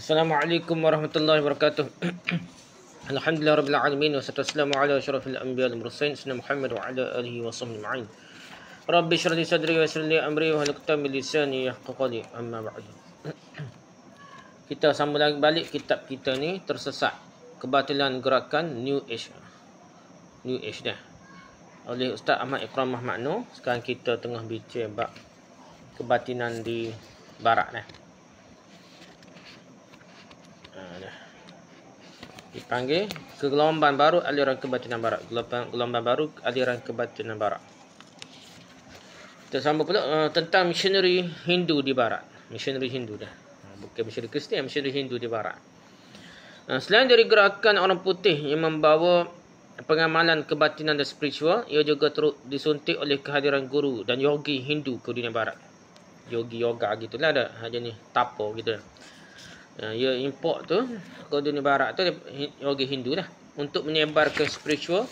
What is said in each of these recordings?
Assalamualaikum warahmatullahi wabarakatuh. Alhamdulillah rabbil alamin wassalatu wassalamu ala asyrafil anbiya wal mursalin sayyidina Muhammad wa ala alihi wa sahbihi ajma'in. Rabbi shrah li sadri wa yassir li amri wa hlul 'uqdatam min lisani yafqahu qawli. Amma ba'du. Kita sambung lagi balik kitab kita ni, Tersesat, Kebatilan Gerakan New Age. New Age dah. Oleh Ustaz Ahmad Ikramah Makno. Sekarang kita tengah bincang bab kebatinan di barat dah. Dipanggil gelombang baru aliran kebatinan barat. Gelombang baru aliran kebatinan barat. Kita sambung pula tentang misioneri Hindu di barat. Misioneri Hindu dah. Bukan misioneri Kristian, misioneri Hindu di barat. Selain dari gerakan orang putih yang membawa pengamalan kebatinan dan spiritual, ia juga turut disuntik oleh kehadiran guru dan yogi Hindu ke dunia barat. Yogi yoga gitulah ada. Jenis tapo gitu. Ia import tu ke dunia barat tu yogi Hindu lah untuk menyebarkan spiritual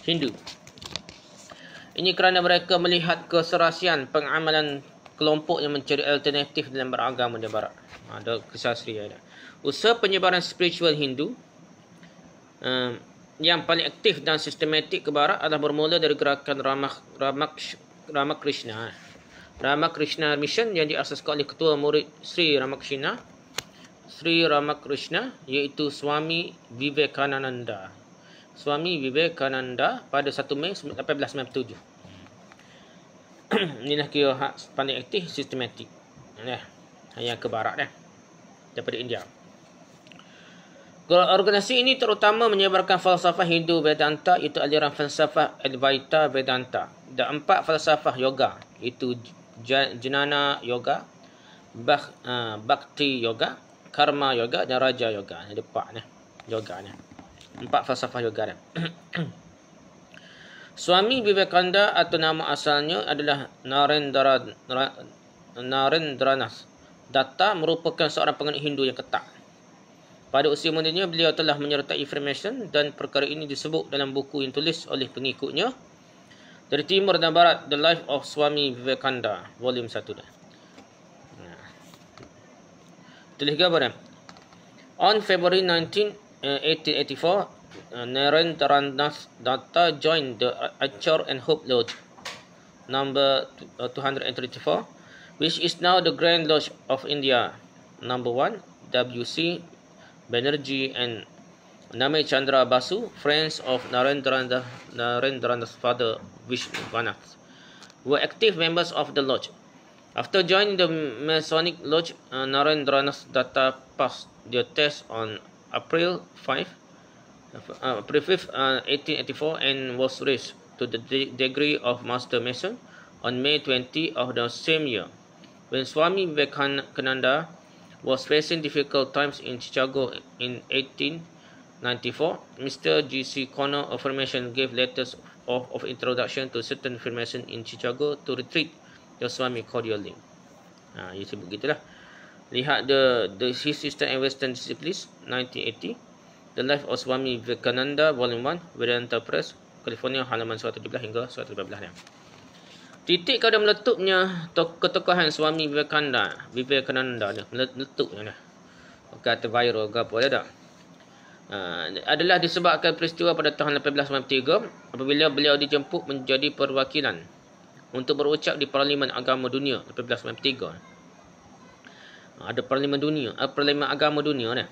Hindu. Ini kerana mereka melihat keserasian pengamalan kelompok yang mencari alternatif dalam beragama di barat. Ada kesasri ada. Usaha penyebaran spiritual Hindu yang paling aktif dan sistematik ke barat adalah bermula dari gerakan Ramakrishna. Ramakrishna Mission yang diasaskan oleh ketua murid Sri Ramakrishna iaitu Swami Vivekananda. Swami Vivekananda pada 1 Mei 1897. Inilah kira hak paling aktif sistematik. Yang ke barat dah. Daripada India. Organisasi ini terutama menyebarkan falsafah Hindu Vedanta iaitu aliran falsafah Advaita Vedanta dan 4 falsafah yoga iaitu Jnana Yoga, Bhakti Yoga, Karma Yoga dan Raja Yoga. Ada 4 ni yoga ni. 4 falsafah yoga dah. Swami Vivekananda atau nama asalnya adalah Narendranath Datta merupakan seorang penganut Hindu yang ketat. Pada usia mudanya beliau telah menyertai Freemason dan perkara ini disebut dalam buku yang tulis oleh pengikutnya dari timur dan barat, The Life of Swami Vivekananda, volume 1 dah. Tulis gambar dah. On February 19, 1884, Narendranath Datta joined the Achar and Hope Lodge, number 234, which is now the Grand Lodge of India, number 1, W.C. Banerjee and Name Chandra Basu, friends of Narendranath's father Vishwanath, were active members of the lodge. After joining the Masonic Lodge, Narendranath Datta passed the test on April 5, 1884 and was raised to the degree of Master Mason on May 20 of the same year. When Swami Vivekananda was facing difficult times in Chicago in 1894, Mr. G.C. Connor of Freemason gave letters of introduction to certain Freemason in Chicago to retreat the Swami cordially. Ia sebut gitulah. Lihat His Eastern and Western Disciplines 1980, The Life of Swami Vivekananda Volume 1, Vedanta Press, California, halaman 117 hingga 118 ni. Titik kadar meletupnya ketokohan Swami Vivekananda ni, meletupnya dah. Kata viral ke apa dah. Adalah disebabkan peristiwa pada tahun 1893 apabila beliau dijemput menjadi perwakilan untuk berucap di Parlimen Agama Dunia 1893. Ada Parlimen Dunia, Parlimen Agama Dunia ni.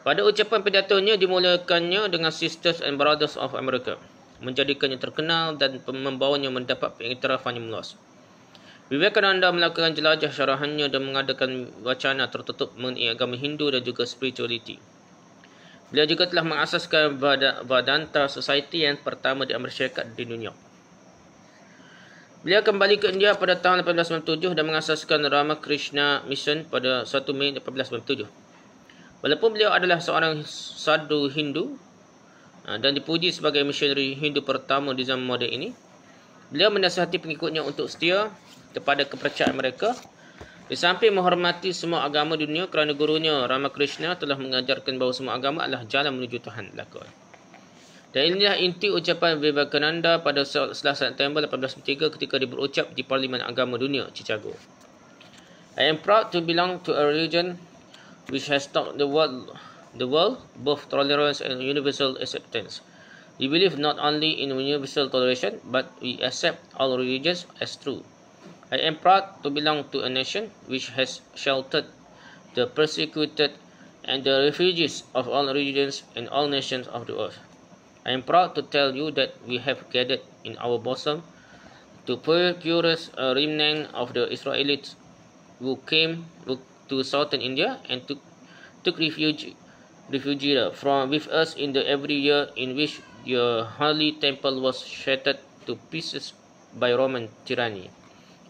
Pada ucapan pidatonya dimulakannya dengan Sisters and Brothers of America, menjadikannya terkenal dan membawanya mendapat pengiktirafan yang meluas. Vivekananda melakukan jelajah syarahannya dan mengadakan wacana tertutup mengenai agama Hindu dan juga spirituality. Beliau juga telah mengasaskan Vedanta Society yang pertama di Amerika Syarikat di New York. Beliau kembali ke India pada tahun 1897 dan mengasaskan Ramakrishna Mission pada 1 Mei 1897. Walaupun beliau adalah seorang sadhu Hindu dan dipuji sebagai misioneri Hindu pertama di zaman moden ini, beliau menasihati pengikutnya untuk setia kepada kepercayaan mereka di samping menghormati semua agama dunia kerana gurunya Ramakrishna telah mengajarkan bahawa semua agama adalah jalan menuju Tuhan belaka. Dan inilah inti ucapan Vivekananda pada 11 September 1893 ketika dia berucap di Parlimen Agama Dunia, Chicago. I am proud to belong to a religion which has taught the world both tolerance and universal acceptance. We believe not only in universal toleration, but we accept all religions as true. I am proud to belong to a nation which has sheltered the persecuted and the refugees of all religions and all nations of the earth. I am proud to tell you that we have gathered in our bosom to purest a remnant of the Israelites who came to southern India and took refuge from with us in the every year in which your holy temple was shattered to pieces by Roman tyranny.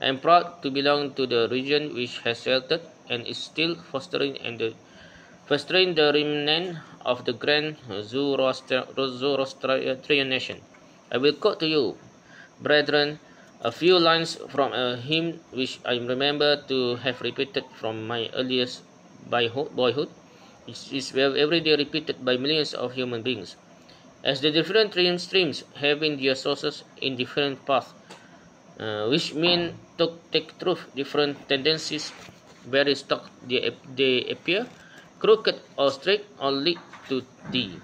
I am proud to belong to the region which has sheltered and is still fostering the remnant of the grand Zoroastrian nation. I will quote to you, brethren, a few lines from a hymn which I remember to have repeated from my earliest boyhood. It is every day repeated by millions of human beings. As the different streams having their sources in different paths, which mean to take truth, different tendencies, very stock they appear, crooked or straight or lead to thee.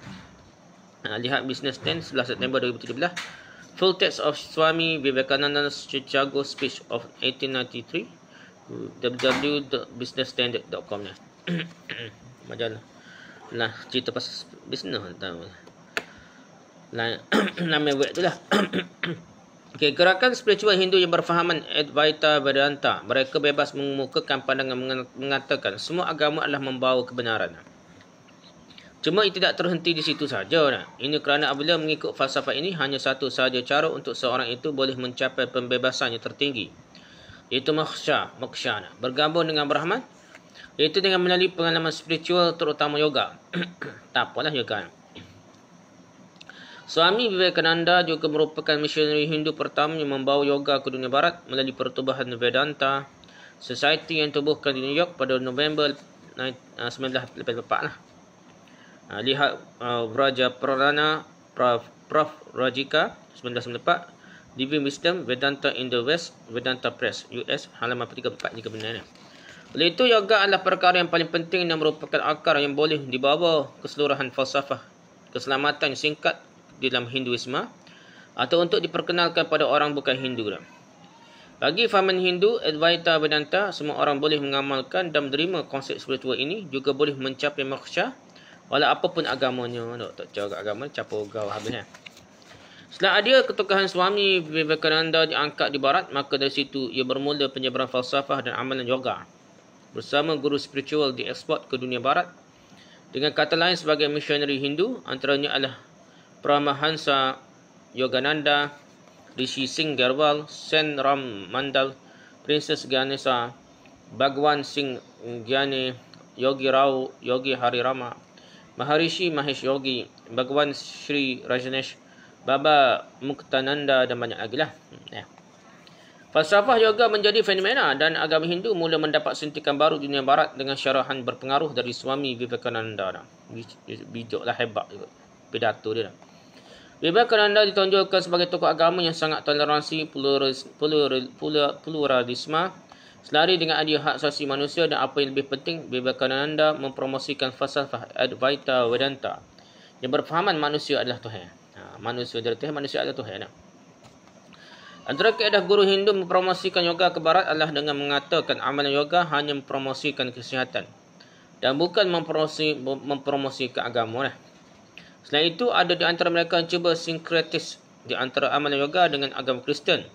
Lihat Business 10, 11 September 2017. Full text of Swami Vivekananda's Chicago speech of 1893, www.businessstandard.com ni. Majalah. Lah cerita pasal bisnes tahu. Lah nama web tu lah. Okay, gerakan spiritual Hindu yang berfahaman Advaita Vedanta, mereka bebas mengemukakan pandangan mengatakan semua agama adalah membawa kebenaran. Cuma ia tidak terhenti di situ saja. Ini kerana apabila mengikut falsafah ini, hanya satu sahaja cara untuk seorang itu boleh mencapai pembebasan yang tertinggi, iaitu moksha, bergabung dengan Brahman, iaitu dengan melalui pengalaman spiritual terutama yoga. Tak apalah yoga. Swami Vivekananda juga merupakan misionari Hindu pertama yang membawa yoga ke dunia barat melalui pertubuhan Vedanta Society yang tubuhkan di New York pada November 1984 lah. Lihat Vraja Prarana Prof. Rajika 1994, Divine Wisdom Vedanta in the West, Vedanta Press US, halaman 34 jika benar. Oleh itu, yoga adalah perkara yang paling penting dan merupakan akar yang boleh dibawa keseluruhan falsafah keselamatan singkat di dalam Hinduisme atau untuk diperkenalkan pada orang bukan Hindu. Bagi fahaman Hindu, Advaita Vedanta, semua orang boleh mengamalkan dan menerima konsep spiritual ini, juga boleh mencapai moksha walau apapun agamanya. Tak cara agama capur gau habisnya. Setelah ada ketokohan Swami Vivekananda diangkat di barat, maka dari situ ia bermula penyebaran falsafah dan amalan yoga. Bersama guru spiritual dieksport ke dunia barat. Dengan kata lain, sebagai misionari Hindu, antaranya adalah Paramahansa Yogananda, Rishi Singh Garwal, Sen Ram Mandal, Princess Ganesha, Bhagwan Singh Gyane, Yogi Rao, Yogi Hari Rama, Maharishi Mahesh Yogi, Bhagwan Sri Rajneesh, Baba Muktananda dan banyak lagi lah. Falsafah yoga menjadi fenomena dan agama Hindu mula mendapat suntikan baru di dunia barat dengan syarahan berpengaruh dari Swami Vivekananda. Bijoklah, hebat juga pidato dia. Vivekananda ditonjolkan sebagai tokoh agama yang sangat toleransi, pluralisme, selari dengan adil hak asasi manusia, dan apa yang lebih penting, Vivekananda mempromosikan falsafah Advaita Vedanta yang berfahaman manusia adalah Tuhan. Manusia adalah Tuhan, manusia adalah Tuhan. Antara kaedah guru Hindu mempromosikan yoga ke barat adalah dengan mengatakan amalan yoga hanya mempromosikan kesihatan dan bukan mempromosikan agama. Selain itu, ada di antara mereka yang cuba sinkretis di antara amalan yoga dengan agama Kristian.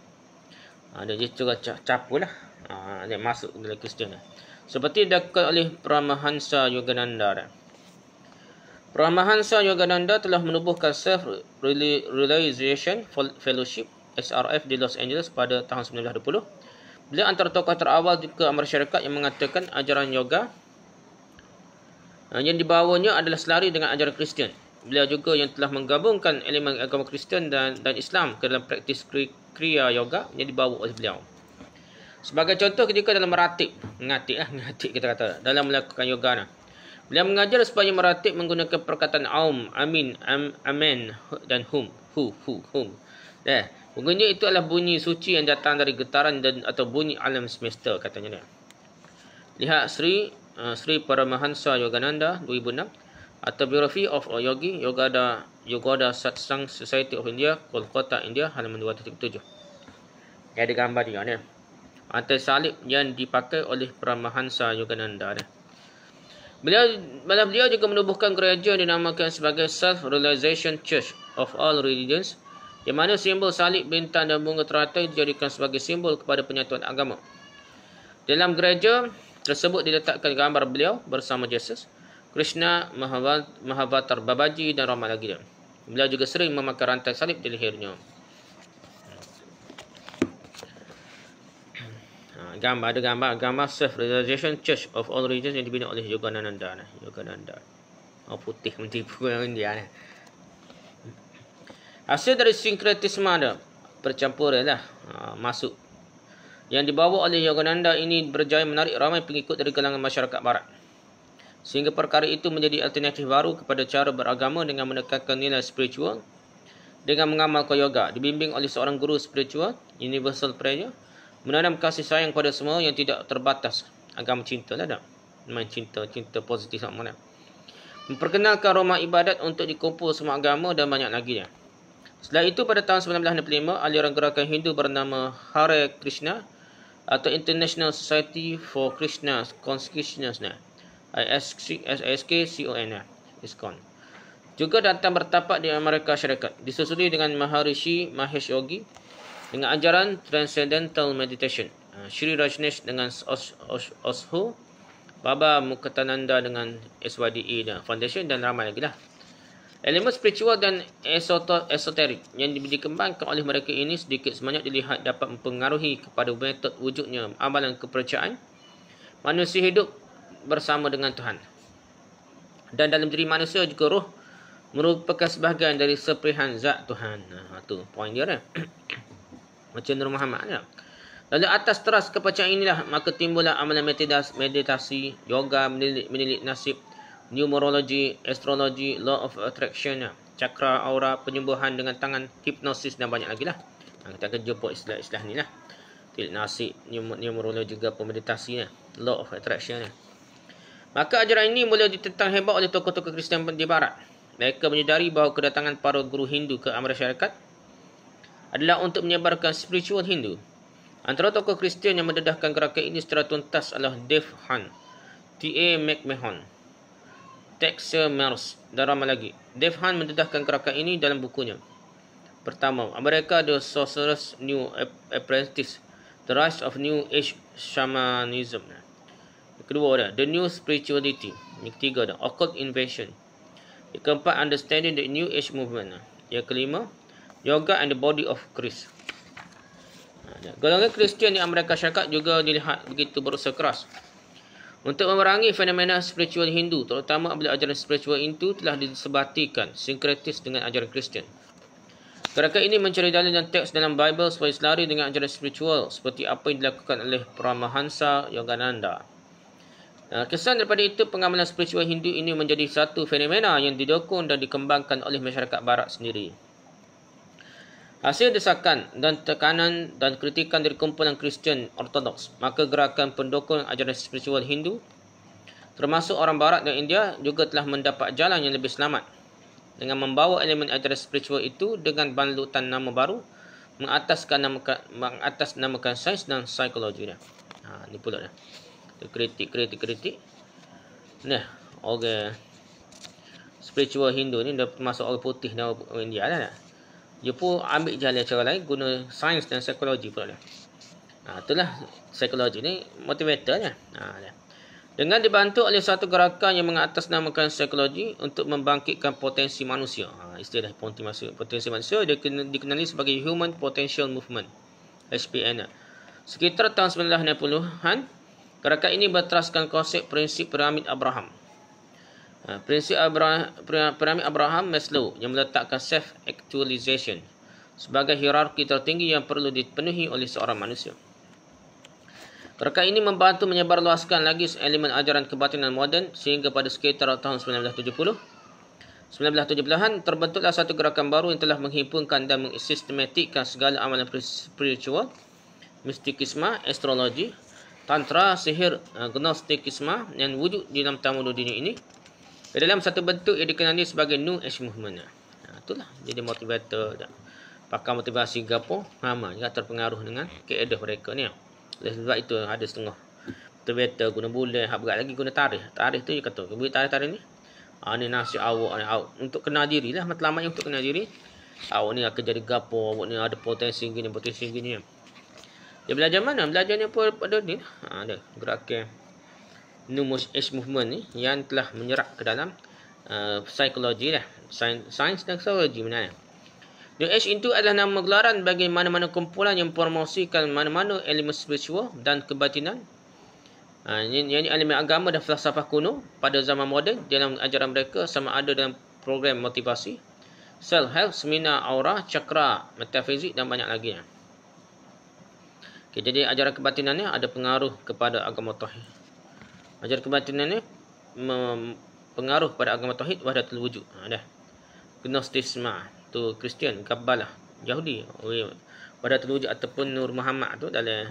Dia cuba capu lah. Dia masuk dalam Kristian. Seperti dilakukan oleh Paramahansa Yogananda. Paramahansa Yogananda telah menubuhkan Self-Realization Fellowship SRF di Los Angeles pada tahun 1920. Beliau antara tokoh terawal ke Amerika Syarikat yang mengatakan ajaran yoga yang dibawanya adalah selari dengan ajaran Kristian. Beliau juga yang telah menggabungkan elemen agama Kristian dan Islam ke dalam praktis kriya yoga yang dibawa oleh beliau. Sebagai contoh, ketika dalam meratib kita kata, dalam melakukan yoga, beliau mengajar supaya meratib menggunakan perkataan aum, amin, amen dan hum. Bunyinya itu adalah bunyi suci yang datang dari getaran dan atau bunyi alam semesta, katanya. Lihat Sri Sri Paramahansa Yogananda 2006. Autobiography of a Yogi, Yogoda Satsang Society of India, Kolkata, India, halaman 2.7. Ada gambar dia ni. Rantai salib yang dipakai oleh Paramahansa Yogananda ni. Beliau juga menubuhkan gereja yang dinamakan sebagai Self-Realization Church of All Religions, di mana simbol salib, bintang dan bunga teratai dijadikan sebagai simbol kepada penyatuan agama. Dalam gereja tersebut diletakkan gambar beliau bersama Yesus, Krishna, Mahavatar Babaji dan ramai lagi dia. Beliau juga sering memakai rantai salib di lehernya. Ada gambar Self-Realization Church of All Religions yang dibina oleh Yogananda. Putih mentipu India ni. Hasil dari sinkretisme ada percampuran lah masuk. Yang dibawa oleh Yogananda ini berjaya menarik ramai pengikut dari kalangan masyarakat barat. Sehingga perkara itu menjadi alternatif baru kepada cara beragama dengan menekankan nilai spiritual dengan mengamalkan yoga, dibimbing oleh seorang guru spiritual, universal prayer, menanam kasih sayang pada semua yang tidak terbatas. Agama cinta lah dah. Main cinta positif sama mana. Memperkenalkan rumah ibadat untuk dikumpul semua agama dan banyak lagi dia. Setelah itu pada tahun 1965, aliran gerakan Hindu bernama Hare Krishna atau International Society for Krishna Consciousness ISKCON ISKCON juga datang bertapak di Amerika Syarikat, disusuli dengan Maharishi Mahesh Yogi dengan ajaran Transcendental Meditation, Sri Rajneesh dengan Osho, Baba Muktananda dengan SYDE dan Foundation dan ramai lagi lah. Elemen spiritual dan esoterik yang dikembangkan oleh mereka ini sedikit sebanyak dilihat dapat mempengaruhi kepada metod wujudnya amalan kepercayaan manusia hidup bersama dengan Tuhan. Dan dalam diri manusia juga roh merupakan sebahagian dari seperihan zat Tuhan. Itu poin dia kan. Macam Nur Muhammad ni. Lalu atas teras kepercayaan inilah maka timbullah amalan meditasi, yoga, menilik nasib, numerology, astrology, law of attraction, cakra, aura, penyembuhan dengan tangan, hipnosis dan banyak lagi lah. Kita akan jumpa istilah-istilah ni lah. Tilik nasib, numerology juga meditasi ni, law of attraction ni. Maka ajaran ini mula ditentang hebat oleh tokoh-tokoh Kristian di Barat. Mereka menyedari bahawa kedatangan para guru Hindu ke Amerika Syarikat adalah untuk menyebarkan spiritual Hindu. Antara tokoh Kristian yang mendedahkan gerakan ini secara tuntas adalah Dave Hunt, T.A. McMahon, Texas Mers dan ramai lagi. Dave Hunt mendedahkan gerakan ini dalam bukunya. Pertama, America the Sorcerer's New Apprentice, The Rise of New Age Shamanism. Kedua, The New Spirituality. Yang ketiga, Occult Invasion. Yang keempat, Understanding the New Age Movement. Yang kelima, Yoga and the Body of Christ. Golongan Kristian di Amerika Syarikat juga dilihat begitu berusaha keras untuk memerangi fenomena spiritual Hindu, terutama apabila ajaran spiritual itu telah disebatikan sinkretis dengan ajaran Kristian. Gerakan ini mencari dalil dan teks dalam Bible supaya selari dengan ajaran spiritual seperti apa yang dilakukan oleh Paramahansa Yogananda. Kesan daripada itu, pengamalan spiritual Hindu ini menjadi satu fenomena yang didukung dan dikembangkan oleh masyarakat Barat sendiri. Hasil desakan dan tekanan dan kritikan dari kumpulan Kristian Ortodoks, maka gerakan pendukung ajaran spiritual Hindu, termasuk orang Barat dan India, juga telah mendapat jalan yang lebih selamat dengan membawa elemen ajaran spiritual itu dengan balutan nama baru, mengatasnamakan sains dan psikologi dia. Ni pula dah. Kritik. Nah, orang spiritual Hindu ni dah termasuk orang putih dan orang India lah. Dia pun ambil jalan cara lain, guna sains dan psikologi pula dah. Itulah psikologi ni motivator dah. Dengan dibantu oleh satu gerakan yang mengatasnamakan psikologi untuk membangkitkan potensi manusia. Istilah potensi manusia dia dikenali sebagai Human Potential Movement, HPN. Sekitar tahun 1990-an, gerakan ini berteraskan konsep prinsip piramid Abraham. Prinsip piramid Abraham Maslow yang meletakkan self-actualization sebagai hierarki tertinggi yang perlu dipenuhi oleh seorang manusia. Gerakan ini membantu menyebarluaskan lagi elemen ajaran kebatinan moden sehingga pada sekitar tahun 1970-an terbentuklah satu gerakan baru yang telah menghimpunkan dan mensistematikkan segala amalan spiritual, mistikisme, astrologi, tantra, sihir, gnostikisme yang wujud di dalam tamu dunia ini ke dalam satu bentuk yang dikenali sebagai New Age Movement. Itulah jadi motivator dah. Pakar motivasi gapo sama juga terpengaruh dengan keadaan mereka ni. Oleh sebab itu ada setengah motivator guna bulan, hak berat lagi guna tarikh. Tarikh tu dia kata, beri tarikh-tarikh ni. Ni nasi awak ni untuk kenal diri lah, matlamatnya untuk kenal diri. Awak ni akan jadi gapo, awak ni ada potensi gini, potensi gini. Dia belajar mana? Belajarnya pada ni. Ada gerakan New Age Movement ni yang telah menyerap ke dalam psikologi lah. Sains dan psikologi sebenarnya. New Age itu adalah nama gelaran bagi mana-mana kumpulan yang promosikan mana-mana elemen spiritual dan kebatinan. Yang elemen agama dan falsafah kuno pada zaman moden dalam ajaran mereka, sama ada dalam program motivasi, self-help, seminar aura, cakra, metafizik dan banyak lagi. Jadi ajaran kebatinannya ada pengaruh kepada agama tauhid. Ajaran kebatinannya pengaruh pada agama tauhid wahdatul wujud. Dah. Gnostisme tu Kristian, Kabbalah, Yahudi, wahdatul wujud ataupun Nur Muhammad tu dalam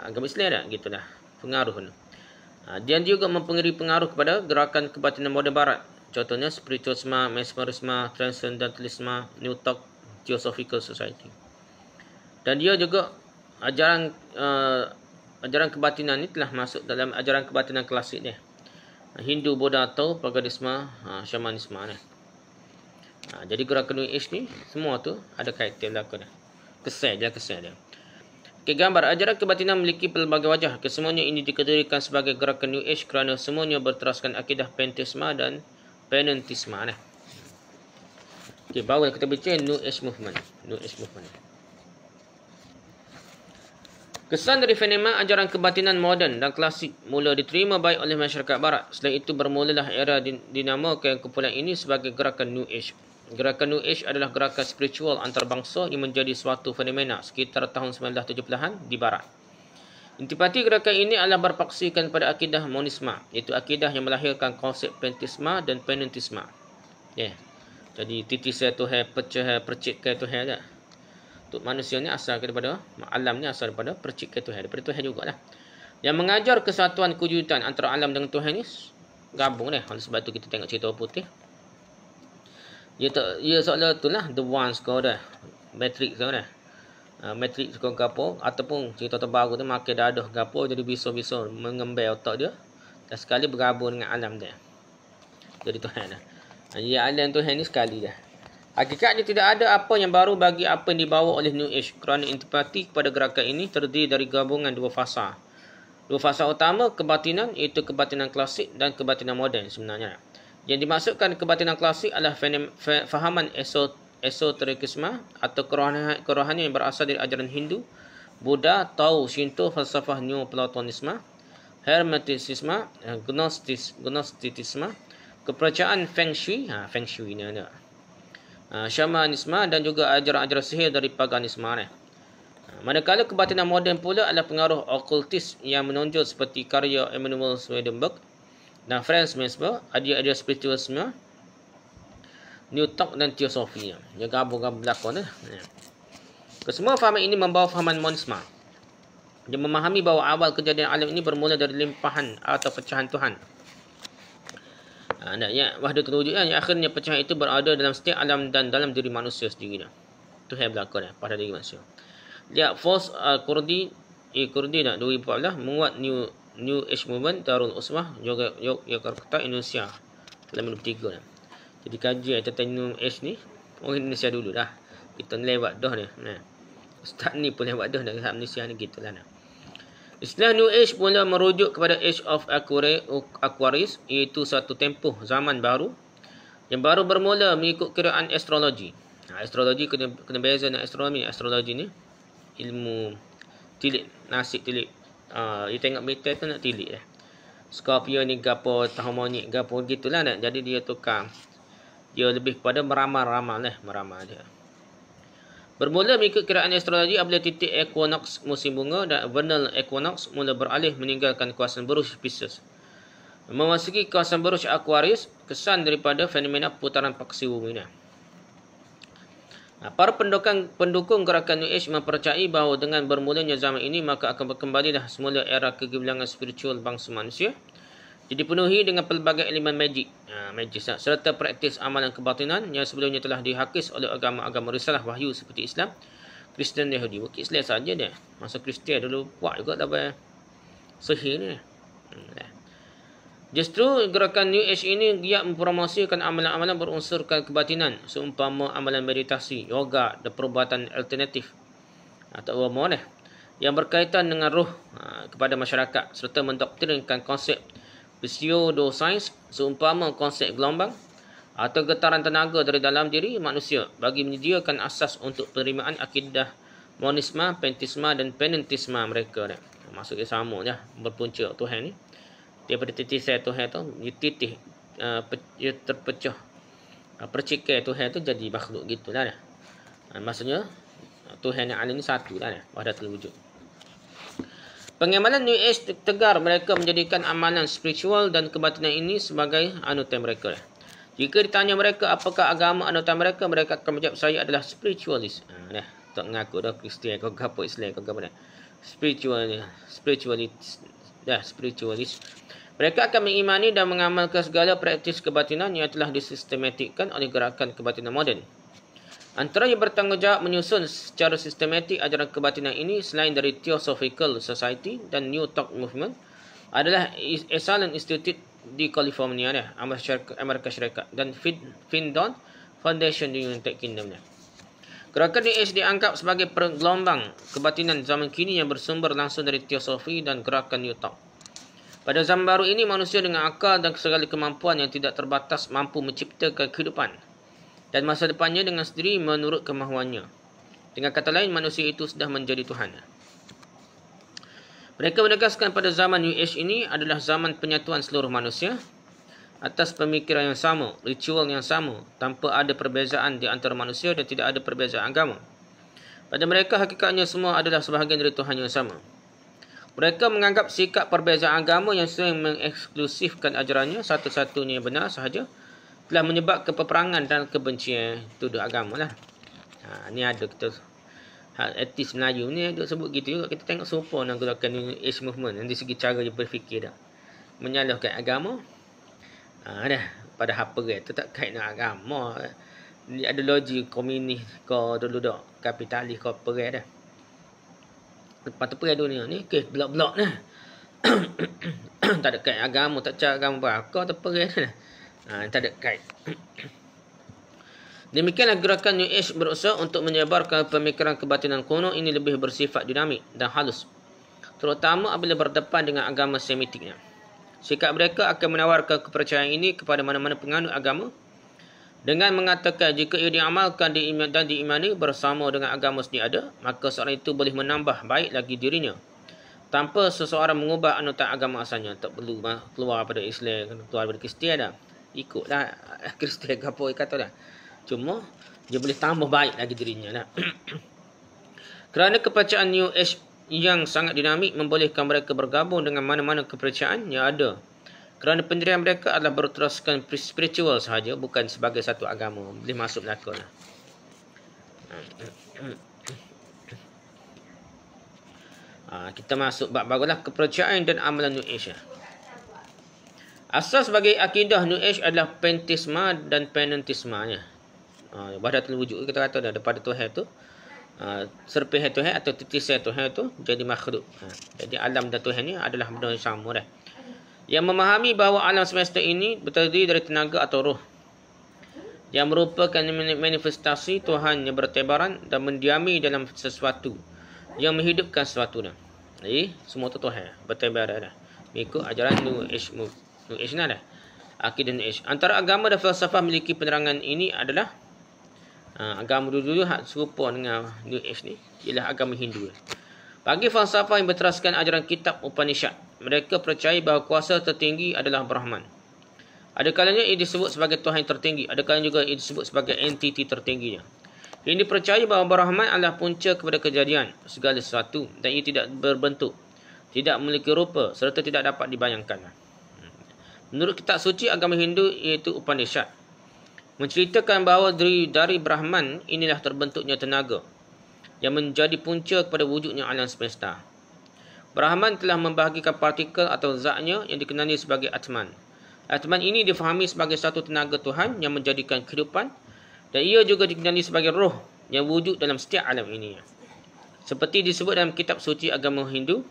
agama Islam dah gitulah pengaruh. Dan juga mempengaruhi pengaruh kepada gerakan kebatinan moden barat. Contohnya spiritualisme, mesmerisme, transcendentalisme, New Thought, Theosophical Society. Dan dia juga ajaran kebatinan ini telah masuk dalam ajaran kebatinan klasik ni. Hindu, Buddha atau paganisme, shamanisme ni. Jadi gerakan New Age ni semua tu ada kaitan belaka dia. Kesan dia. Okay, gambar ajaran kebatinan memiliki pelbagai wajah. Kesemuanya ini dikategorikan sebagai gerakan New Age kerana semuanya berteraskan akidah panteisme dan penentisme ni. Okay, baru kita bincang New Age Movement. Kesan dari fenomena ajaran kebatinan moden dan klasik mula diterima baik oleh masyarakat barat. Selain itu bermulalah era dinamakan kumpulan ini sebagai gerakan New Age. Gerakan New Age adalah gerakan spiritual antarabangsa yang menjadi suatu fenomena sekitar tahun 1970-an di barat. Intipati gerakan ini adalah berpaksikan pada akidah monisme, iaitu akidah yang melahirkan konsep pentisme dan penentisme. Jadi titisan Tuhan, percikkan Tuhan dah. Untuk manusia ni asal daripada alam ni asal daripada percikkan Tuhan, daripada Tuhan jugalah. Yang mengajar kesatuan kewujudan antara alam dengan Tuhan ni gabung dah. Oleh sebab tu kita tengok cerita putih. Ia seolah itulah the ones kau dah. Matrix kau dah. Matrix kau gapo ataupun cerita terbaru tu makan dadah gapo jadi bisa-bisa mengembai otak dia dan sekali bergabung dengan alam dia. Jadi Tuhan dah. Ya alam Tuhan ni sekali dah. Hakikatnya tidak ada apa yang baru bagi apa yang dibawa oleh New Age kerana intipati kepada gerakan ini terdiri dari gabungan dua fasa. Dua fasa utama kebatinan iaitu kebatinan klasik dan kebatinan moden sebenarnya. Yang dimaksudkan kebatinan klasik adalah fahaman esoterikisme atau kerohanian yang berasal dari ajaran Hindu, Buddha, Tao, Shinto, falsafah Neoplatonisme, Hermetisisme, Gnosticisme, kepercayaan Feng Shui, Feng Shui ni ada. Shamanisme dan juga ajaran-ajaran sihir dari paganisme ni. Manakala kebatinan moden pula adalah pengaruh okultis yang menonjol seperti karya Emanuel Swedenborg dan Franz Mesmer, idea spiritualisme, New Thought dan Theosophy. Dia gabung-gabung belakang dah. Kesemua fahaman ini membawa fahaman monisme. Dia memahami bahawa awal kejadian alam ini bermula dari limpahan atau pecahan Tuhan. Wahdatul wujud yang akhirnya pecahan itu berada dalam setiap alam dan dalam diri manusia sendiri. Tuhan berlaku pada diri manusia. Lihat Fos Kurdi 2014 menguat New Age Movement Darul Usmah Yogyakarta Indonesia dalam 2023. Jadi kajian tentang New Age ni orang Indonesia dulu dah. Kita lewat dah ni. Ustaz ni pun lewat dah dekat Malaysia ni gitulah. Istilah New Age mula merujuk kepada Age of Aquarius, iaitu satu tempoh zaman baru yang baru bermula mengikut kiraan astrologi. Astrologi kena beza dengan astronomi. Astrologi ni ilmu tilik, nasib tilik. Dia tengok meter tu nak tilik. Scorpio ni gapo, harmonik gapo gitulah nak. Jadi dia tukar. Dia lebih pada meramal dia. Bermula mengikut kiraan astrologi apabila titik equinox musim bunga dan vernal equinox mula beralih meninggalkan kawasan berus Pisces. Memasuki kawasan berus Aquarius, kesan daripada fenomena putaran paksi bumi ni. Para pendukung gerakan New Age mempercayai bahawa dengan bermulanya zaman ini maka akan kembalilah semula era kegemilangan spiritual bangsa manusia, dipenuhi dengan pelbagai elemen magic serta praktis amalan kebatinan yang sebelumnya telah dihakis oleh agama-agama risalah wahyu seperti Islam, Kristian, Yahudi. Bukan Islam saja dia. Masa Kristian dulu buat juga dapat sihir ni. Justru gerakan New Age ini giat mempromosikan amalan-amalan berunsurkan kebatinan seumpama amalan meditasi, yoga dan perubatan alternatif atau umum yang berkaitan dengan roh kepada masyarakat serta mendoktrinkan konsep pseudosains seumpama konsep gelombang atau getaran tenaga dari dalam diri manusia bagi menyediakan asas untuk penerimaan akidah monisme, panteisme dan penentisme mereka. Maksudnya sama berpunca Tuhan ni. Daripada titik saya Tuhan tu, titik terpecah percikai Tuhan tu jadi makhluk gitulah. Maksudnya Tuhan yang alim ni satu lah, wahdatul wujud. Pengamalan New Age tegar mereka menjadikan amalan spiritual dan kebatinan ini sebagai anutan mereka. Jika ditanya mereka apakah agama anutan mereka, mereka akan menjawab saya adalah spiritualis. Tak mengaku dah Kristian kau apa Islam kau apa dah. Spiritualis. Mereka akan mengimani dan mengamalkan segala praktis kebatinan yang telah disistematikkan oleh gerakan kebatinan moden. Antara yang bertanggungjawab menyusun secara sistematik ajaran kebatinan ini selain dari Theosophical Society dan New Thought Movement adalah Esalen Institute di California, Amerika Syarikat dan Findon Foundation di United Kingdom. Gerakan New Age dianggap sebagai gelombang kebatinan zaman kini yang bersumber langsung dari Teosofi dan gerakan New Thought. Pada zaman baru ini, manusia dengan akal dan segala kemampuan yang tidak terbatas mampu menciptakan kehidupan dan masa depannya dengan sendiri menurut kemahuannya. Dengan kata lain, manusia itu sudah menjadi Tuhan. Mereka menegaskan pada zaman New Age ini adalah zaman penyatuan seluruh manusia atas pemikiran yang sama, ritual yang sama, tanpa ada perbezaan di antara manusia dan tidak ada perbezaan agama. Pada mereka, hakikatnya semua adalah sebahagian dari Tuhan yang sama. Mereka menganggap sikap perbezaan agama yang sering mengeksklusifkan ajarannya satu-satunya yang benar sahaja telah menyebabkan peperangan dan kebencian tuduh agama lah. Ni ada kita etis Melayu ni ada sebut gitu juga. Kita tengok serupa dengan gerakan New Age Movement dari segi cara dia berfikir dah. Menyalahkan agama. Pada apa tu tak kait dengan agama. Dia ada logik komunis kau dulu dah. Kapitalis kau perang dah. Lepas tu perang dunia ni kes blok-blok dah. Tak ada kait agama, tak cara agama berakar tu perang dah. Tak ada kait. Demikianlah gerakan New Age berusaha untuk menyebarkan pemikiran kebatinan kuno ini lebih bersifat dinamik dan halus, terutama apabila berdepan dengan agama Semitiknya. Sikap mereka akan menawarkan kepercayaan ini kepada mana-mana penganut agama dengan mengatakan jika ia diamalkan dan diimani bersama dengan agama sedia ada, maka seorang itu boleh menambah baik lagi dirinya tanpa seseorang mengubah anutan agama asalnya. Tak perlu keluar daripada Islam, keluar daripada Kristian dah. Ikutlah Kristian ke apa kata dah. Cuma dia boleh tambah baik lagi dirinya lah. Kerana kepercayaan New Age yang sangat dinamik membolehkan mereka bergabung dengan mana-mana kepercayaan yang ada. Kerana pendirian mereka adalah berteraskan spiritual sahaja, bukan sebagai satu agama. Boleh masuk belakang lah. Kita masuk bab barulah kepercayaan dan amalan New Age. Asas bagi akidah New Age adalah panteisme dan penentisme. Wahdatul wujud kita kata dah daripada Tuhan tu. Serpih Tuhan atau titisan Tuhan tu jadi makhluk. Jadi alam dan Tuhan ni adalah benda yang sama dah. Yang memahami bahawa alam semesta ini terdiri dari tenaga atau roh yang merupakan manifestasi Tuhan yang bertebaran dan mendiami dalam sesuatu yang menghidupkan sesuatu dah. Jadi semua tu Tuhan bertebaran dah. Mengikut ajaran New Age dah. Akidah New Age. Antara agama dan falsafah memiliki penerangan ini adalah agama dulu serupa dengan New Age ni ialah agama Hindu. Bagi falsafah yang berteraskan ajaran kitab Upanishad, mereka percaya bahawa kuasa tertinggi adalah Brahman. Ada kalanya ia disebut sebagai Tuhan yang tertinggi, ada kalanya juga ia disebut sebagai entiti tertingginya. Ini percaya bahawa Brahman adalah punca kepada kejadian segala sesuatu dan ia tidak berbentuk, tidak memiliki rupa serta tidak dapat dibayangkan. Menurut kitab suci agama Hindu iaitu Upanishad, menceritakan bahawa dari Brahman inilah terbentuknya tenaga yang menjadi punca kepada wujudnya alam semesta. Brahman telah membahagikan partikel atau zatnya yang dikenali sebagai Atman. Atman ini difahami sebagai satu tenaga Tuhan yang menjadikan kehidupan, dan ia juga dikenali sebagai roh yang wujud dalam setiap alam ini. Seperti disebut dalam kitab suci agama Hindu,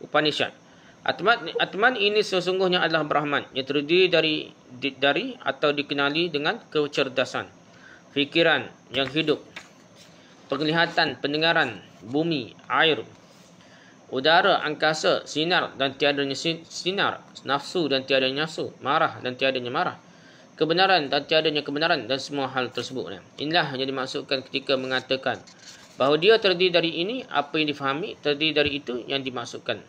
Upanishad. Atman ini sesungguhnya adalah Brahman yang terdiri dari atau dikenali dengan kecerdasan, fikiran yang hidup, penglihatan, pendengaran, bumi, air, udara, angkasa, sinar dan tiadanya sinar, nafsu dan tiadanya nafsu, marah dan tiadanya marah, kebenaran dan tiadanya kebenaran, dan semua hal tersebut. Inilah yang dimaksudkan ketika mengatakan bahawa dia terdiri dari ini, apa yang difahami, terdiri dari itu yang dimaksudkan.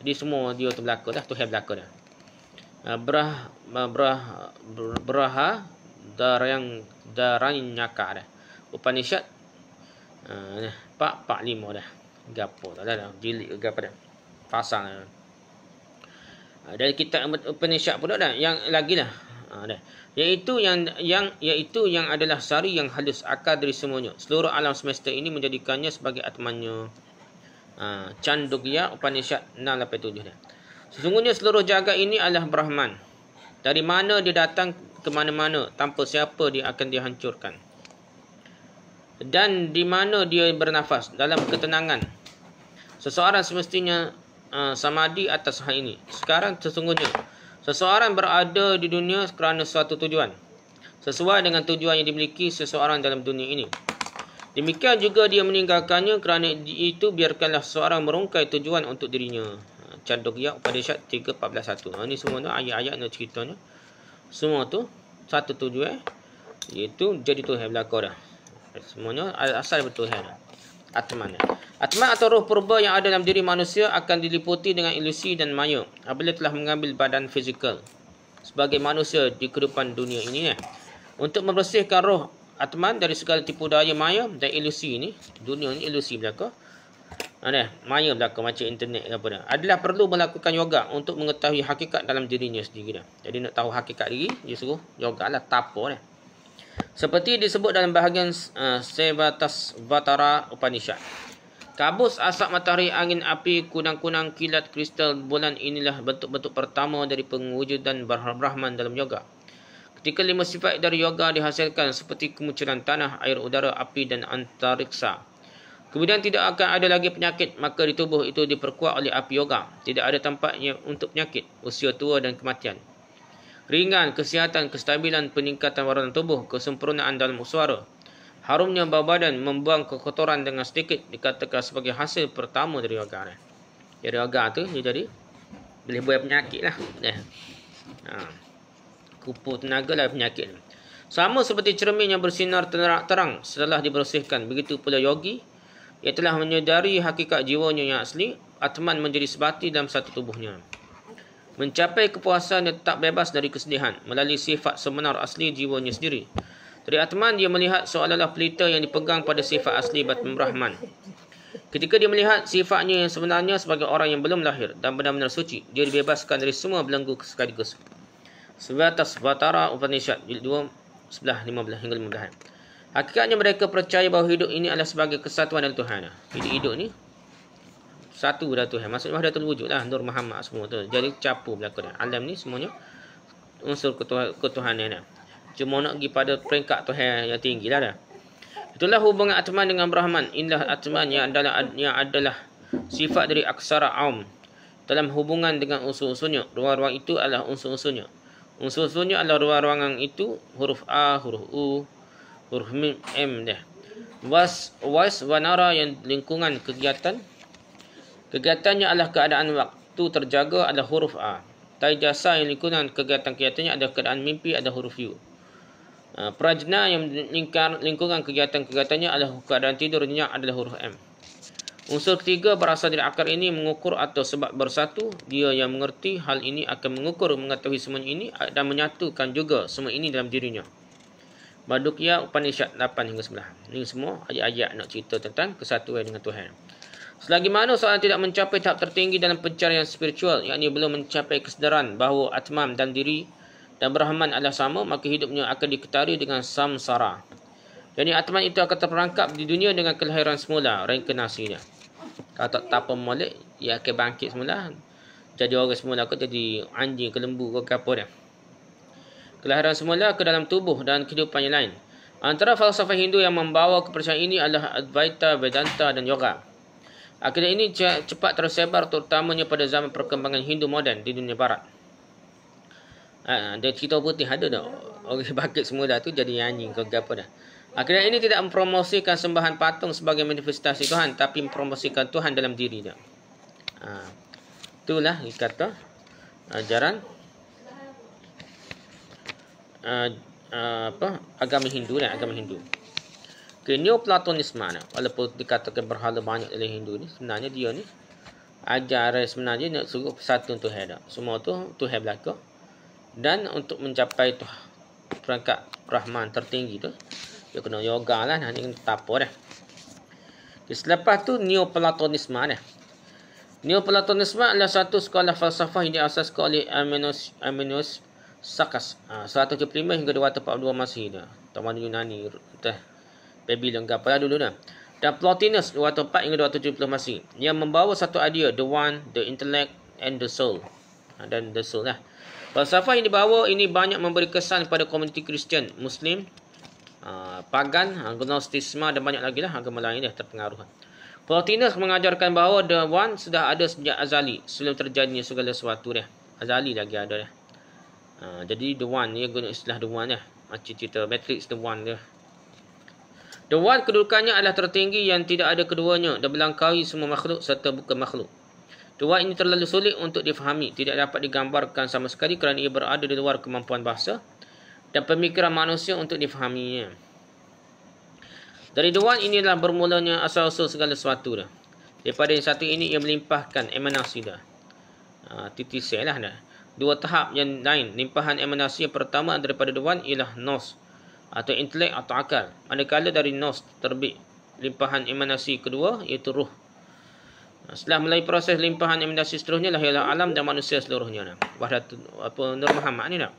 Jadi semua dia tu berlaku dah, Tuhan berlaku dah. Braha Daranyaka dah. Upanishad 4:5 dah. Gapo tak ada jilid ke apa dah. Pasang. Dari kitab Upanishad pula dah, yang lagi dah. Dah. Iaitu yang adalah sari yang halus akar dari semuanya. Seluruh alam semesta ini menjadikannya sebagai atmannya. Chandogya Upanishad 6:7 dah. Sesungguhnya seluruh jagat ini adalah Brahman. Dari mana dia datang ke mana-mana, tanpa siapa dia akan dihancurkan. Dan di mana dia bernafas dalam ketenangan. Seseorang semestinya samadhi atas hal ini. Sekarang sesungguhnya seseorang berada di dunia kerana suatu tujuan, sesuai dengan tujuan yang dimiliki seseorang dalam dunia ini. Demikian juga dia meninggalkannya kerana itu biarkanlah seseorang merungkai tujuan untuk dirinya. Chandogya Upanishad 3:14-1. Ini semua tu ayat-ayat nak ceritanya. Semua tu satu tujuan, iaitu jadi Tuhan belaka dah. Semuanya asal betul Tuhan. Atman. Atman atau roh purba yang ada dalam diri manusia akan diliputi dengan ilusi dan maya apabila telah mengambil badan fizikal sebagai manusia di kehidupan dunia ini. Untuk membersihkan roh Atman dari segala tipu daya maya dan ilusi ini, dunia ini ilusi belaka. Maya belaka macam internet ke apa dah. Adalah perlu melakukan yoga untuk mengetahui hakikat dalam dirinya sendiri dah. Jadi nak tahu hakikat diri, dia suruh yoga lah, tapa dah. Seperti disebut dalam bahagian Sevatasvatara Upanishad. Kabus, asap, matahari, angin, api, kunang-kunang, kilat, kristal, bulan inilah bentuk-bentuk pertama dari pengujudan Brahman dalam yoga. Ketika 5 sifat dari yoga dihasilkan seperti kemunculan tanah, air, udara, api dan antariksa. Kemudian tidak akan ada lagi penyakit, maka di tubuh itu diperkuat oleh api yoga. Tidak ada tempatnya untuk penyakit, usia tua dan kematian. Ringan, kesihatan, kestabilan, peningkatan warna tubuh, kesempurnaan dalam suara. Harumnya bau badan, membuang kekotoran dengan sedikit, dikatakan sebagai hasil pertama dari yoga. Dari yoga tu dia jadi boleh buat penyakit lah. Kupu tenaga lah penyakit. Sama seperti cermin yang bersinar terang setelah dibersihkan, begitu pula yogi, ia telah menyedari hakikat jiwanya yang asli, Atman menjadi sebati dalam satu tubuhnya. Mencapai kepuasan dan tetap bebas dari kesedihan melalui sifat sebenar asli jiwanya sendiri. Dari Atman dia melihat seolah-olah pelita yang dipegang pada sifat asli Brahman. Ketika dia melihat sifatnya yang sebenarnya sebagai orang yang belum lahir dan benar-benar suci, dia dibebaskan dari semua belenggu sekaligus. Sevatasvatara Upanishad jilid 2 11:15 hingga 15. Hakikatnya mereka percaya bahawa hidup ini adalah sebagai kesatuan dengan Tuhan. Hidup ni satu dah Tuhan. Maksudnya wahdatul wujud lah, Nur Muhammad semua tu. Jadi campur belaka dah. Alam ni semuanya unsur ketuhanan dah. Cuma nak pergi pada peringkat Tuhan yang tinggi lah dah. Itulah hubungan Atman dengan Brahman. Inilah Atman yang adalah sifat dari aksara aum. Dalam hubungan dengan unsur-unsurnya, ruang-ruang itu adalah unsur-unsurnya. Unsur-unsurnya adalah ruang-ruangan itu, huruf A, huruf U, huruf M dah. Wanara yang lingkungan kegiatan. Kegiatannya adalah keadaan waktu terjaga adalah huruf A. Taijasa yang lingkungan kegiatan-kegiatannya adalah keadaan mimpi adalah huruf U. Prajna yang lingkungan kegiatan-kegiatannya adalah keadaan tidur nyenyak adalah huruf M. Unsur ketiga berasal dari akar ini mengukur atau sebab bersatu. Dia yang mengerti hal ini akan mengukur mengetahui semuanya ini dan menyatukan juga semua ini dalam dirinya. Badukya Upanishad 8 hingga 9. Ini semua ayat-ayat nak cerita tentang kesatuan dengan Tuhan. Selagi mana seorang tidak mencapai tahap tertinggi dalam pencarian spiritual, yakni belum mencapai kesedaran bahawa Atman dan diri dan Brahman adalah sama, maka hidupnya akan diketari dengan samsara. Jadi Atman itu akan terperangkap di dunia dengan kelahiran semula, reinkarnasinya. Kalau tak apa molek, ia akan bangkit semula, jadi orang semula ke, jadi anjing ke lembu ke apa dia. Kelahiran semula ke dalam tubuh dan kehidupan yang lain. Antara falsafah Hindu yang membawa kepercayaan ini adalah Advaita, Vedanta dan Yoga. Akidah ini cepat tersebar terutamanya pada zaman perkembangan Hindu moden di dunia barat. Dia cerita putih ada tak? Orang bangkit semula tu jadi anjing ke apa dah. Akidah ini tidak mempromosikan sembahan patung sebagai manifestasi Tuhan, tapi mempromosikan Tuhan dalam diri dia. Itulah kata ajaran agama Hindu dan agama Hindu. Neoplatonisme ni, walaupun dikatakan berhala banyak oleh Hindu ni, sebenarnya dia ni ajaran sebenarnya nak suruh satu Tuhan dah. Semua tu Tuhan belaka. Dan untuk mencapai tu perangkat Brahman tertinggi tu, dia kena yoga lah, ni tak apa dah. Selepas tu Neoplatonisme ni. Neoplatonisme adalah satu sekolah falsafah yang diasaskan oleh Arminius Sakas 175 hingga 242 Masihi dah. Taman Yunani teh Babylon ke apa dulu dah. Dan Plotinus 204 hingga 270 Masihi yang membawa satu idea, the one, the intellect and the soul. Dan the soul lah. Falsafah yang dibawa ini banyak memberi kesan pada komuniti Kristian, Muslim, Pagan, Gnostisme dan banyak lagi lah agama lain dia terpengaruh. Plotinus mengajarkan bahawa the one sudah ada sejak azali, sebelum terjadinya segala sesuatu dia. Azali lagi ada dia. Jadi the one, dia guna istilah the one dia. Macam cerita Matrix, the one dia. The one kedudukannya adalah tertinggi yang tidak ada keduanya dan melangkaui semua makhluk serta bukan makhluk. The one ini terlalu sulit untuk difahami, tidak dapat digambarkan sama sekali kerana ia berada di luar kemampuan bahasa dan pemikiran manusia untuk difahaminya. Dari the one inilah bermulanya asal-usul segala sesuatu dah. Daripada yang satu ini ia melimpahkan emanasi dah. Titisai lah dah. Dua tahap yang lain, limpahan emanasi yang pertama daripada the one ialah nous atau intelek atau akal. Manakala dari nous terbit limpahan emanasi kedua iaitu ruh. Setelah melalui proses limpahan emanasi seterusnya lahirlah alam dan manusia seluruhnya. Nur Muhammad ni dah.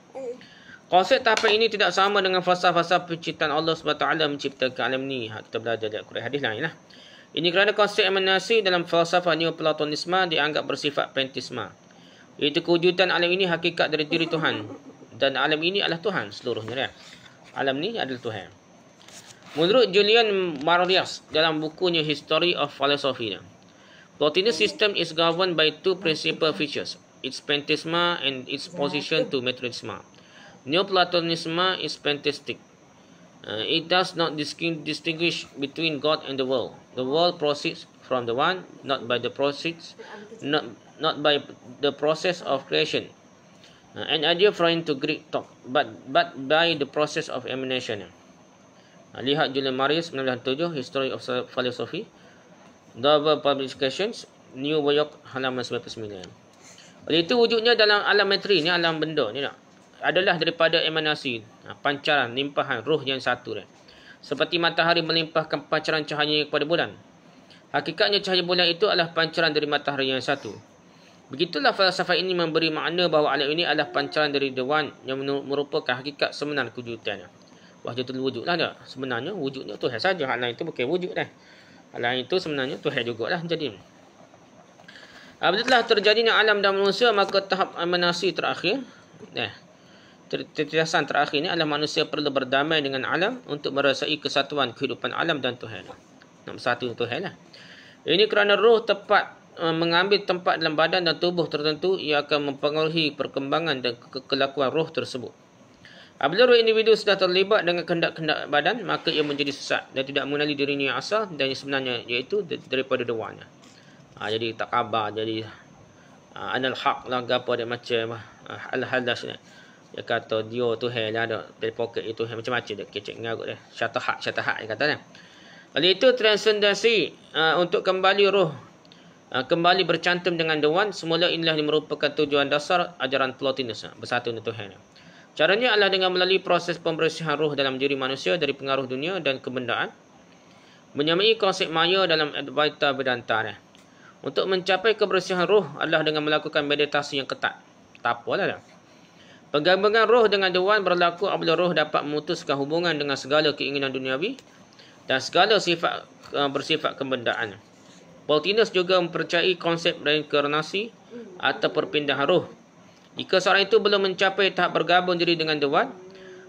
Konsep tahapan ini tidak sama dengan falsafah penciptaan Allah SWT menciptakan alam ni. Kita belajar dari Al-Quran hadis lain lah. Ini kerana konsep emanasi dalam falsafah Neoplatonisme dianggap bersifat panteisme. Iaitu kewujudan alam ini hakikat dari diri Tuhan. Dan alam ini adalah Tuhan seluruhnya. Alam ni adalah Tuhan. Menurut Julian Barrios dalam bukunya History of Philosophy, Plotinus system is governed by two principal features, its pantheism and its opposition to materialism. Neoplatonism is pantheistic. It does not distinguish between God and the world. The world proceeds from the one, not by the process of creation. An idea foreign to Greek thought, but by the process of emanation. Lihat Julian Barrios 1997, History of Philosophy. Dover Publications, New York, halaman 99. Oleh itu wujudnya dalam alam materi ni, alam benda ni adalah daripada emanasi, pancaran, limpahan roh yang satu dia. Seperti matahari melimpahkan pancaran cahaya kepada bulan. Hakikatnya cahaya bulan itu adalah pancaran dari matahari yang satu. Begitulah falsafah ini memberi makna bahawa alam ini adalah pancaran dari the one yang merupakan hakikat sebenar kewujudannya. Wahdatul wujud lah dah. Sebenarnya wujudnya Tuhan saja. Hal lain itu bukan wujud dah. Hal lain itu sebenarnya Tuhan jugalah jadi. Apabila telah terjadinya alam dan manusia, maka tahap emanasi terakhir, titisan terakhir ini adalah manusia perlu berdamai dengan alam untuk merasai kesatuan kehidupan alam dan Tuhan. Nak bersatu dengan Tuhan lah. Ini kerana roh tepat mengambil tempat dalam badan dan tubuh tertentu, ia akan mempengaruhi perkembangan dan kelakuan roh tersebut. Apabila roh individu sudah terlibat dengan kehendak-kehendak badan, maka ia menjadi sesat dan tidak mengenali dirinya yang asal dan yang sebenarnya, iaitu daripada the one. Jadi tak khabar, jadi anal haq lah, apa dia macam al-hadash ni. Dia kata dia Tuhan lah, ada dari poket itu macam-macam dia kecek ngarut dia. Syatahat dia kata ni. Oleh itu transcendensi untuk kembali roh kembali bercantum dengan the one, semula inilah merupakan tujuan dasar ajaran Plotinus, bersatu dengan Tuhan. Caranya adalah dengan melalui proses pembersihan roh dalam diri manusia dari pengaruh dunia dan kebendaan, menyamai konsep maya dalam Advaita Vedanta. Untuk mencapai kebersihan roh adalah dengan melakukan meditasi yang ketat. Tak apalah dah. Penggabungan roh dengan dewan berlaku apabila roh dapat memutuskan hubungan dengan segala keinginan duniawi dan segala sifat bersifat kebendaan. Plotinus juga mempercayai konsep reinkarnasi atau perpindahan roh. Jika seorang itu belum mencapai tahap bergabung diri dengan dewan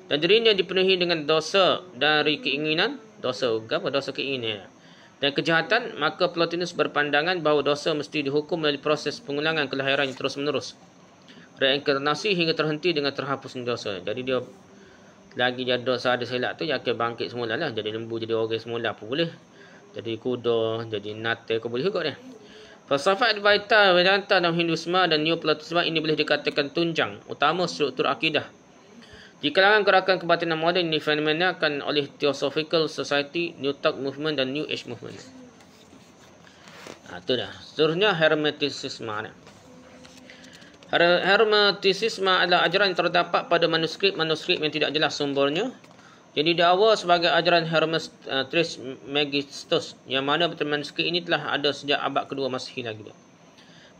dan dirinya dipenuhi dengan dosa dari keinginan, dosa keinginan dan kejahatan, maka Plotinus berpandangan bahawa dosa mesti dihukum melalui proses pengulangan kelahiran yang terus-menerus. Reinkarnasi hingga terhenti dengan terhapusnya dosa. Jadi dia lagi jadi dosa ada silap tu, dia akan bangkit semula lah. Jadi lembu, jadi orang semula pun boleh. Jadi kuda, jadi nate pun boleh juga dia. Falsafat Advaita Vedanta dalam Hinduisme dan Neoplatonisme ini boleh dikatakan tunjang utama struktur akidah. Di kalangan gerakan kebatinan moden ini fenomena-kan oleh Theosophical Society, New Thought Movement dan New Age Movement. Itu dah. Seterusnya Hermeticisme. Hermeticisme adalah ajaran yang terdapat pada manuskrip yang tidak jelas sumbernya. Jadi didakwa sebagai ajaran Hermes Trismegistus, yang mana manuskrip ini telah ada sejak abad kedua Masihi lagi.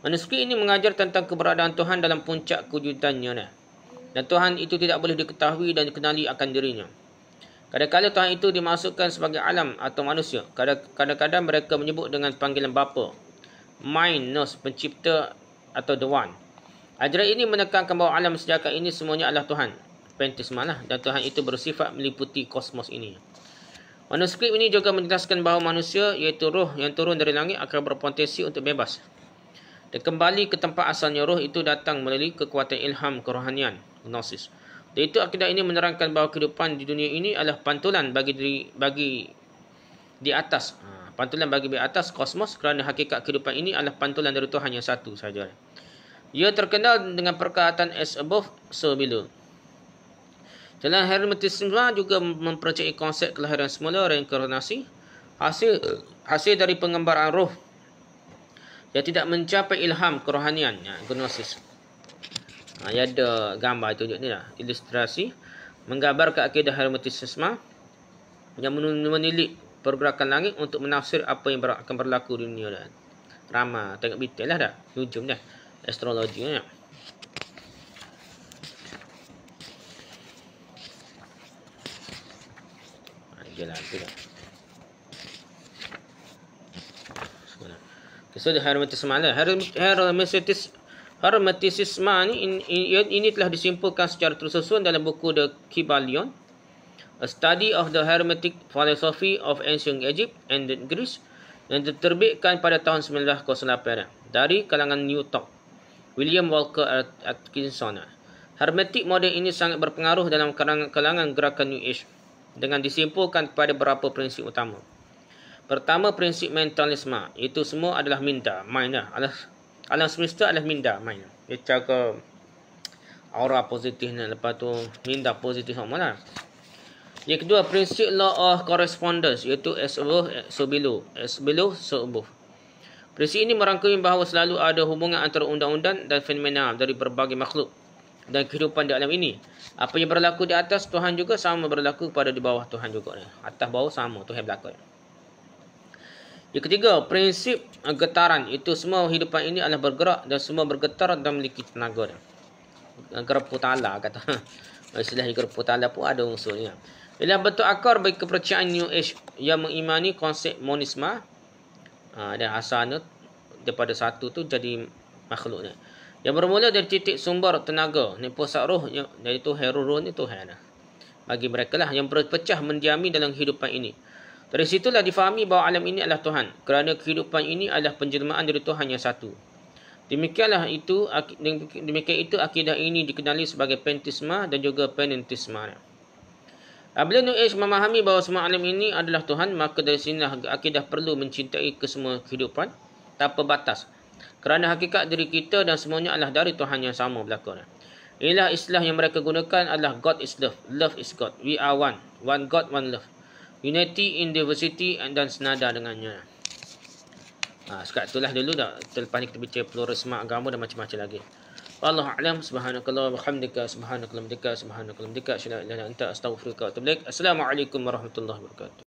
Manuskrip ini mengajar tentang keberadaan Tuhan dalam puncak kewujudannya. Dan Tuhan itu tidak boleh diketahui dan dikenali akan dirinya. Kadang-kadang Tuhan itu dimasukkan sebagai alam atau manusia. Kadang-kadang mereka menyebut dengan panggilan bapa, Mind, Nos, pencipta atau The One. Ajaran ini menekankan bahawa alam sejaka ini semuanya adalah Tuhan, Pantheisme lah, dan Tuhan itu bersifat meliputi kosmos ini. Manuskrip ini juga menjelaskan bahawa manusia, iaitu roh yang turun dari langit, akan berpotensi untuk bebas dan kembali ke tempat asalnya. Roh itu datang melalui kekuatan ilham kerohanian, gnosis. Dan itu akidah ini menerangkan bahawa kehidupan di dunia ini adalah pantulan bagi di atas. Pantulan bagi di atas kosmos, kerana hakikat kehidupan ini adalah pantulan dari Tuhan yang satu sahaja. Ia terkenal dengan perkataan as above, so below. Dalam Hermetisme juga mempercayai konsep kelahiran semula, reinkarnasi, hasil dari pengembaraan roh yang tidak mencapai ilham kerohanian, gnosis. Ia ada gambar tunjuk ni lah, ilustrasi menggambarkan akidah Hermetisme yang menilik pergerakan langit untuk menafsir apa yang akan berlaku di dunia dah. Rama, tengok detail lah dah, hujung dah. Astrologi ni. Jelas tu dah. So Hermetisme lah. Hermetisme ini telah disimpulkan secara tersusun dalam buku The Kybalion, A Study of the Hermetic Philosophy of Ancient Egypt and Greece, yang diterbitkan pada tahun 1908 dari kalangan New Thought, William Walker Atkinson. Hermetik moden ini sangat berpengaruh dalam kalangan gerakan New Age dengan disimpulkan kepada beberapa prinsip utama. Pertama, prinsip mentalisme, itu semua adalah minda, mind lah. Alam semesta adalah minda, mind. Dia cakap aura positif ni, lepas tu minda positif sama lah. Yang kedua, prinsip law of correspondence, iaitu as above, so below. As below, so above. Prinsip ini merangkumi bahawa selalu ada hubungan antara undang-undang dan fenomena dari berbagai makhluk dan kehidupan di alam ini. Apa yang berlaku di atas Tuhan juga sama berlaku pada di bawah Tuhan juga. Atas bawah sama Tuhan berlaku. Yang ketiga, prinsip getaran. Itu semua kehidupan ini adalah bergerak dan semua bergetar dan memiliki tenaga. Gerpu tala kata. Istilah gerpu tala pun ada unsurnya. Ialah bentuk akar bagi kepercayaan New Age yang mengimani konsep monisme. Dan asalnya daripada satu tu jadi makhluk ni. Yang bermula dari titik sumber tenaga, ni pusat roh, dari Tuhan, roh ni Tuhan. Bagi mereka lah yang berpecah mendiami dalam kehidupan ini. Dari situlah difahami bahawa alam ini adalah Tuhan, kerana kehidupan ini adalah penjelmaan dari Tuhan yang satu. Demikian itu akidah ini dikenali sebagai Pantheisme dan juga Panentisme. Apabila New Age memahami bahawa semua alam ini adalah Tuhan, maka dari sinilah akidah perlu mencintai kesemua kehidupan tanpa batas. Kerana hakikat diri kita dan semuanya adalah dari Tuhan yang sama belaka. Inilah istilah yang mereka gunakan adalah God is love, love is God. We are one, one God, one love. Unity in diversity dan senada dengannya. Sekat itulah dulu dah. Lepas ni kita bincang pluralisme agama dan macam-macam lagi. Wallahu a'lam. Subhanakallah wa bihamdika, subhanakallah wa bihamdika, subhanakallah wa bihamdika, asyhadu an la ilaha illa anta, astaghfiruka wa atubu ilaik. Assalamualaikum warahmatullahi wabarakatuh.